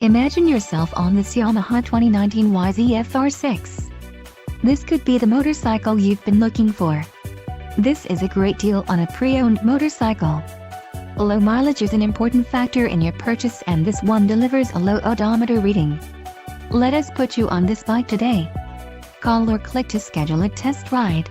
Imagine yourself on this Yamaha 2019 YZF-R6. This could be the motorcycle you've been looking for. This is a great deal on a pre-owned motorcycle. Low mileage is an important factor in your purchase, and this one delivers a low odometer reading. Let us put you on this bike today. Call or click to schedule a test ride.